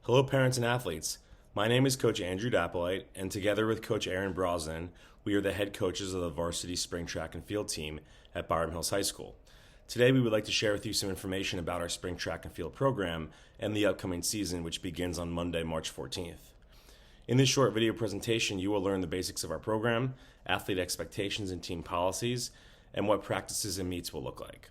Hello, parents and athletes. My name is Coach Andrew Dappolite, and together with Coach Aaron Brosnan, we are the head coaches of the varsity spring track and field team at Byram Hills High School. Today, we would like to share with you some information about our spring track and field program and the upcoming season, which begins on Monday, March 14th. In this short video presentation, you will learn the basics of our program, athlete expectations and team policies, and what practices and meets will look like.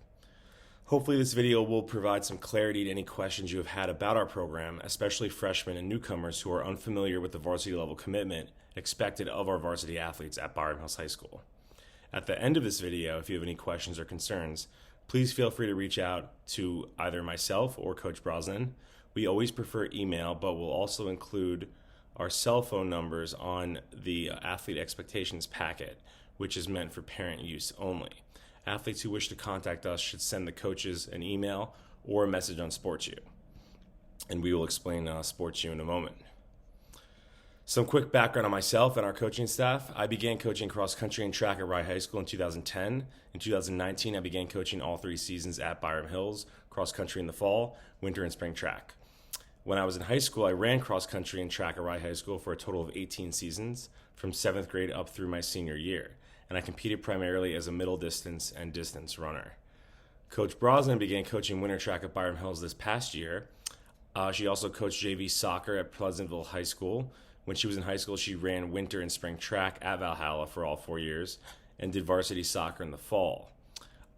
Hopefully this video will provide some clarity to any questions you have had about our program, especially freshmen and newcomers who are unfamiliar with the varsity level commitment expected of our varsity athletes at Byram Hills High School. At the end of this video, if you have any questions or concerns, please feel free to reach out to either myself or Coach Brosnan. We always prefer email, but we'll also include our cell phone numbers on the athlete expectations packet, which is meant for parent use only. Athletes who wish to contact us should send the coaches an email or a message on SportsU, and we will explain SportsU in a moment. Some quick background on myself and our coaching staff. I began coaching cross country and track at Rye High School in 2010. In 2019, I began coaching all 3 seasons at Byram Hills, cross country in the fall, winter, and spring track. When I was in high school, I ran cross country and track at Rye High School for a total of 18 seasons, from 7th grade up through my senior year, and I competed primarily as a middle distance and distance runner. Coach Brosnan began coaching winter track at Byram Hills this past year. She also coached JV soccer at Pleasantville High School. When she was in high school, she ran winter and spring track at Valhalla for all 4 years and did varsity soccer in the fall.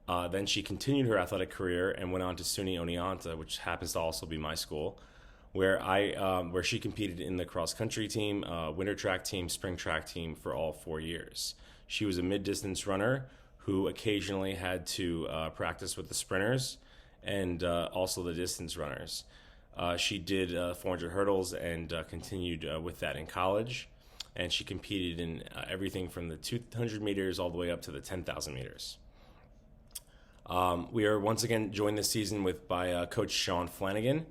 Then she continued her athletic career and went on to SUNY Oneonta, which happens to also be my school, where she competed in the cross country team, winter track team, spring track team for all 4 years. She was a mid-distance runner who occasionally had to practice with the sprinters and also the distance runners. She did 400 hurdles and continued with that in college. And she competed in everything from the 200 meters all the way up to the 10,000 meters. We are once again joined this season by Coach Sean Flanagan.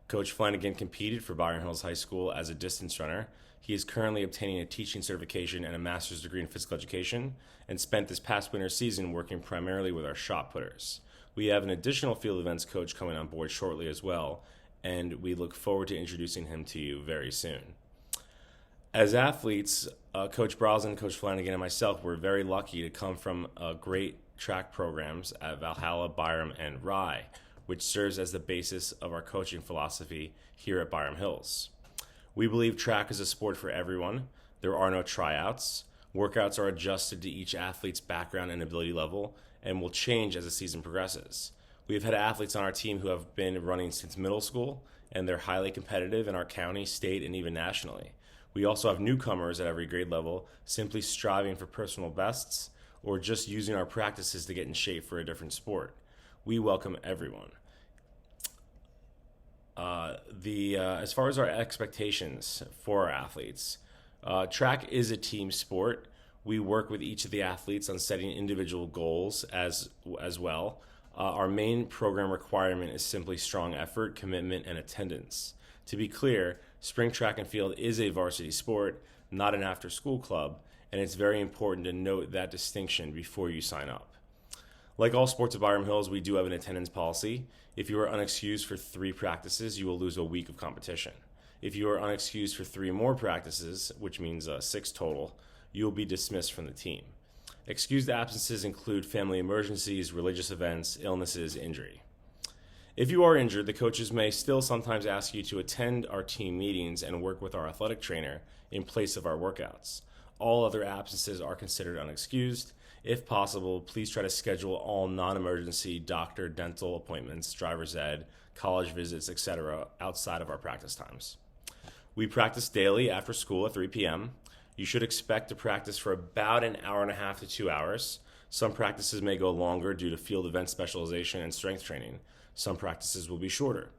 Coach Flanagan competed for Byram Hills High School as a distance runner. He is currently obtaining a teaching certification and a master's degree in physical education and spent this past winter season working primarily with our shot putters. We have an additional field events coach coming on board shortly as well, and we look forward to introducing him to you very soon. As athletes, Coach Brosnan, Coach Flanagan, and myself were very lucky to come from great track programs at Valhalla, Byram, and Rye, which serves as the basis of our coaching philosophy here at Byram Hills. We believe track is a sport for everyone. There are no tryouts. Workouts are adjusted to each athlete's background and ability level and will change as the season progresses. We have had athletes on our team who have been running since middle school, and they're highly competitive in our county, state, and even nationally. We also have newcomers at every grade level simply striving for personal bests or just using our practices to get in shape for a different sport. We welcome everyone. As far as our expectations for our athletes, track is a team sport. We work with each of the athletes on setting individual goals as well. Our main program requirement is simply strong effort, commitment, and attendance. To be clear, spring track and field is a varsity sport, not an after-school club, and it's very important to note that distinction before you sign up. Like all sports at Byram Hills, we do have an attendance policy. If you are unexcused for 3 practices, you will lose a week of competition. If you are unexcused for 3 more practices, which means 6 total, you will be dismissed from the team. Excused absences include family emergencies, religious events, illnesses, injury. If you are injured, the coaches may still sometimes ask you to attend our team meetings and work with our athletic trainer in place of our workouts. All other absences are considered unexcused. If possible, please try to schedule all non-emergency doctor, dental appointments, driver's ed, college visits, etc. outside of our practice times. We practice daily after school at 3 p.m. You should expect to practice for about an hour and a half to 2 hours. Some practices may go longer due to field event specialization and strength training. Some practices will be shorter.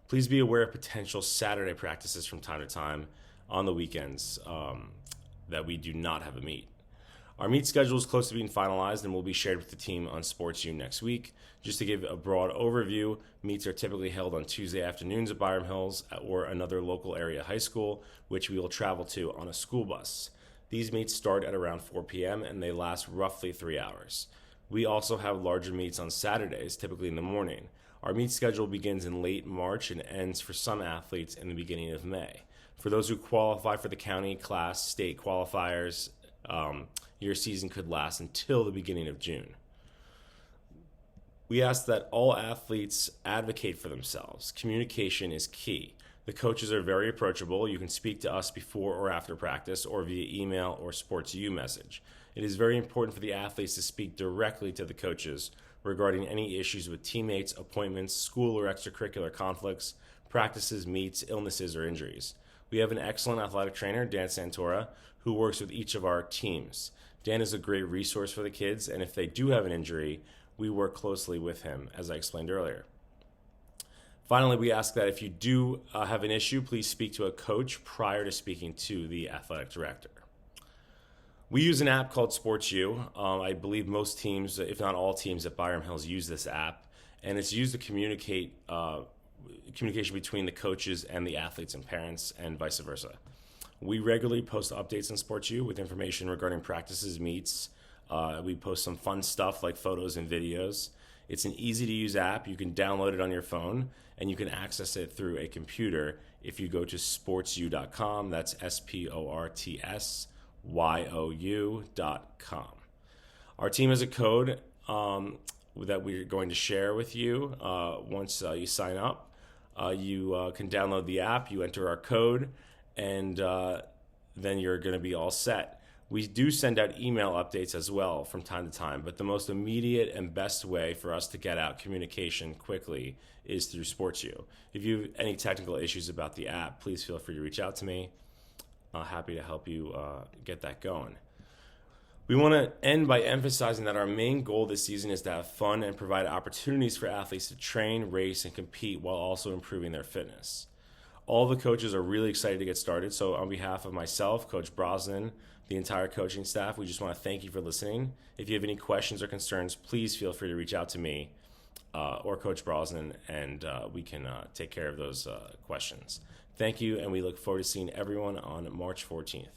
Please be aware of potential Saturday practices from time to time on the weekends that we do not have a meet. Our meet schedule is close to being finalized and will be shared with the team on SportsU next week. Just to give a broad overview, meets are typically held on Tuesday afternoons at Byram Hills or another local area high school, which we will travel to on a school bus. These meets start at around 4 p.m. and they last roughly 3 hours. We also have larger meets on Saturdays, typically in the morning. Our meet schedule begins in late March and ends for some athletes in the beginning of May. For those who qualify for the county, class, state qualifiers, your season could last until the beginning of June. We ask that all athletes advocate for themselves. Communication is key. The coaches are very approachable. You can speak to us before or after practice or via email or SportsU message. It is very important for the athletes to speak directly to the coaches regarding any issues with teammates, appointments, school or extracurricular conflicts, practices, meets, illnesses, or injuries. We have an excellent athletic trainer, Dan Santora, who works with each of our teams. Dan is a great resource for the kids, and if they do have an injury, we work closely with him, as I explained earlier. Finally, we ask that if you do have an issue, please speak to a coach prior to speaking to the athletic director. We use an app called SportsU. I believe most teams, if not all teams at Byram Hills, use this app, and it's used to communication between the coaches and the athletes and parents, and vice versa. We regularly post updates on SportsU with information regarding practices, meets. We post some fun stuff like photos and videos. It's an easy-to-use app. You can download it on your phone, and you can access it through a computer if you go to sportsu.com. That's sportsyou.com. Our team has a code that we're going to share with you once you sign up. You can download the app, you enter our code, and then you're going to be all set. We do send out email updates as well from time to time, but the most immediate and best way for us to get out communication quickly is through SportsU. If you have any technical issues about the app, please feel free to reach out to me. I'm happy to help you get that going. We want to end by emphasizing that our main goal this season is to have fun and provide opportunities for athletes to train, race, and compete while also improving their fitness. All the coaches are really excited to get started, so on behalf of myself, Coach Brosnan, the entire coaching staff, we just want to thank you for listening. If you have any questions or concerns, please feel free to reach out to me or Coach Brosnan, and we can take care of those questions. Thank you, and we look forward to seeing everyone on March 14th.